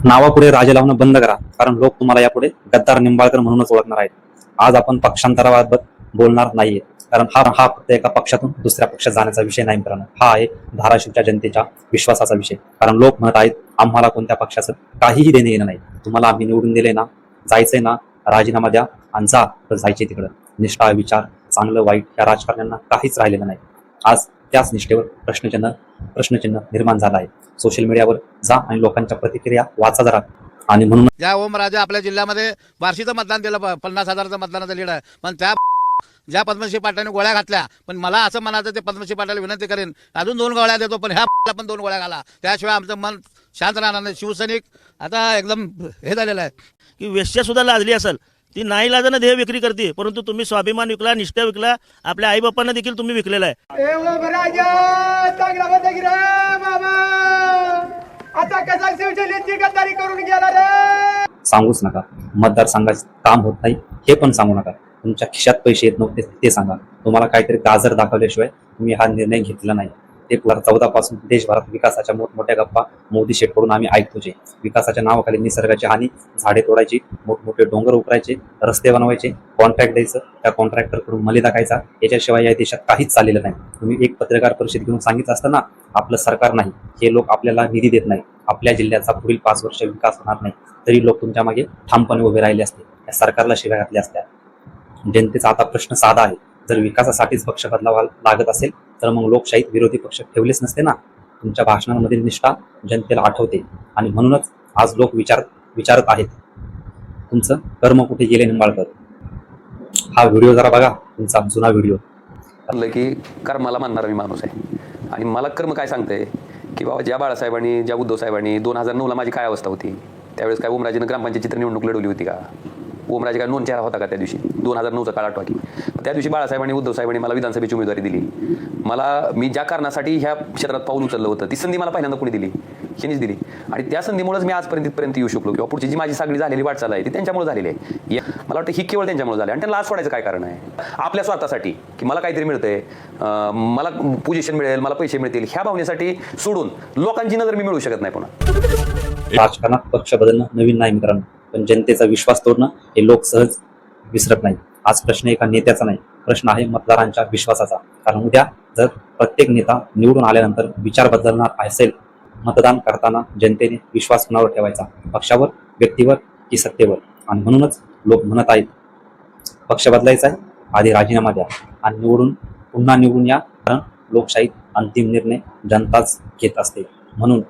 नावापुढे राजे लावणं बंद करा, कारण लोक तुम्हाला यापुढे गद्दार निंबाळकर म्हणूनच ओळखणार आहेत. आज आपण पक्षांतराबाबत बोलणार नाहीये, कारण हा फक्त एका पक्षातून दुसऱ्या पक्षात जाण्याचा विषय नाही मित्रांनो. हा आहे धाराशिवच्या जनतेच्या विश्वासाचा विषय. कारण लोक म्हणत आहेत आम्हाला कोणत्या पक्षाचं काहीही देणे येणं नाही. तुम्हाला आम्ही निवडून दिले ना, जायचंय ना, राजीनामा द्या आणि जा तर जायचे तिकडं. निष्ठा, विचार, चांगलं वाईट या राजकारण्यांना काहीच राहिलेलं नाही. आज त्याच निष्ठेवर प्रश्नचिन्ह निर्माण झाला आहे. सोशल मीडियावर जा आणि लोकांच्या प्रतिक्रिया वाचा जरा. आणि म्हणून ज्या ओमराजे आपल्या जिल्ह्यामध्ये बार्शीचं मतदान दिलं, 50,000चं मतदानाचं लीड आहे, पण त्या ज्या पद्मश्री पाटलांनी गोळ्या घातल्या, पण मला असं म्हणायचं ते पद्मश्री पाटलाला विनंती करेन अजून 2 गोळ्या देतो, पण ह्या पण 2 गोळ्या घाला, त्याशिवाय आमचं मन शांत राहणार नाही. शिवसैनिक आता एकदम हे झालेलं आहे की वेश्या सुद्धा लाजली असेल, ती नाही लाजानं देह विक्री करते, परंतु तुम्ही स्वाभिमान विकला, निष्ठा विकला, आपल्या आईबापांना देखील तुम्ही विकलेला आहे. सांगूच नका. मतदारसंघाचं काम होत नाही हे पण सांगू नका. तुमच्या खिशात पैसे येत नव्हते ते सांगा. तुम्हाला काहीतरी गाजर दाखवल्याशिवाय तुम्ही हा निर्णय घेतला नाही. ते 2014 पासून देशभरात विकासाच्या मोठमोठ्या गप्पा मोदी शेठकडून आम्ही ऐकतो. जे विकासाच्या नावाखाली निसर्गाची हानी, झाडे तोडायची, मोठमोठे डोंगर उकरायचे, रस्ते बनवायचे, कॉन्ट्रॅक्ट द्यायचं, त्या कॉन्ट्रॅक्टरकडून मलिदा खायचा, याच्याशिवाय या देशात काहीच चाललेलं नाही. तुम्ही एक पत्रकार परिषद घेऊन सांगितलं असतं ना, आपलं सरकार नाही, हे लोक आपल्याला निधी देत नाही, आपल्या जिल्ह्याचा पुढील 5 वर्ष विकास होणार नाही, तरी लोक तुमच्या मागे ठामपणे उभे राहिले असते, त्या सरकारला शिव्या घातल्या असत्या. जनतेचा आता प्रश्न साधा आहे. जर विकासासाठीच पक्ष बदलावा लागत असेल तर मग लोकशाहीत विरोधी पक्ष ठेवलेच नसते ना. तुमच्या भाषणांमधील निष्ठा जनतेला आठवते आणि म्हणूनच आज लोक विचारत आहेत तुमचं कर्म कुठे गेले निंबाळकर. हा व्हिडिओ जरा बघा, तुमचा जुना व्हिडिओ. की कर्माला मानणारा मी माणूस आहे आणि मला कर्म काय सांगतंय की बाबा ज्या बाळासाहेबांनी, ज्या उद्धव साहेबांनी 2009ला माझी काय अवस्था होती, त्यावेळेस काय ओमराजेनं ग्रामपंचायत चित्र निवडणूक लढवली होती का? ओमराजे काय नोंद चेहरा होता का त्या दिवशी? 2009चा काळ आठवा की. त्या दिवशी बाळासाहेबांनी, उद्धव साहेबांनी मला विधानसभेची उमेदवारी दिली. मी ज्या कारणासाठी ह्या क्षेत्रात पाऊल उचललं होतं ती संधी मला पहिल्यांदा कोणी दिली? ह्यांनीच दिली. आणि त्या संधीमुळेच मी आजपर्यंत येऊ शकलो, किंवा पुढची जी माझी सगळी झालेली वाटचाल आहे ती त्यांच्यामुळे झालेली आहे. मला वाटतं ही केवळ त्यांच्यामुळे झाली. आणि त्यांना लाज सोडायचं काय कारण आहे? आपल्या स्वार्थासाठी की मला काहीतरी मिळतंय, मला पोझिशन मिळेल, मला पैसे मिळतील, ह्या भावनेसाठी सोडून लोकांची नजर मी मिळवू शकत नाही. पुन्हा राजकारणात पक्ष बदलणं नवीन नाही मित्रांनो, पण जनतेचा विश्वास तोडणं हे लोक सहज विसरत नाही. आज प्रश्न एका नेत्याचा नाही, प्रश्न आहे मतदारांच्या विश्वासाचा. कारण उद्या जर प्रत्येक नेता निवडून आल्यानंतर विचार बदलणार असेल, मतदान करताना जनतेने विश्वास कुणावर ठेवायचा, पक्षावर, व्यक्तीवर की सत्तेवर? आणि म्हणूनच लोक म्हणत आहेत पक्ष बदलायचा आहे, आधी राजीनामा द्या आणि पुन्हा निवडून या. कारण लोकशाहीत अंतिम निर्णय जनताच घेत असते. म्हणून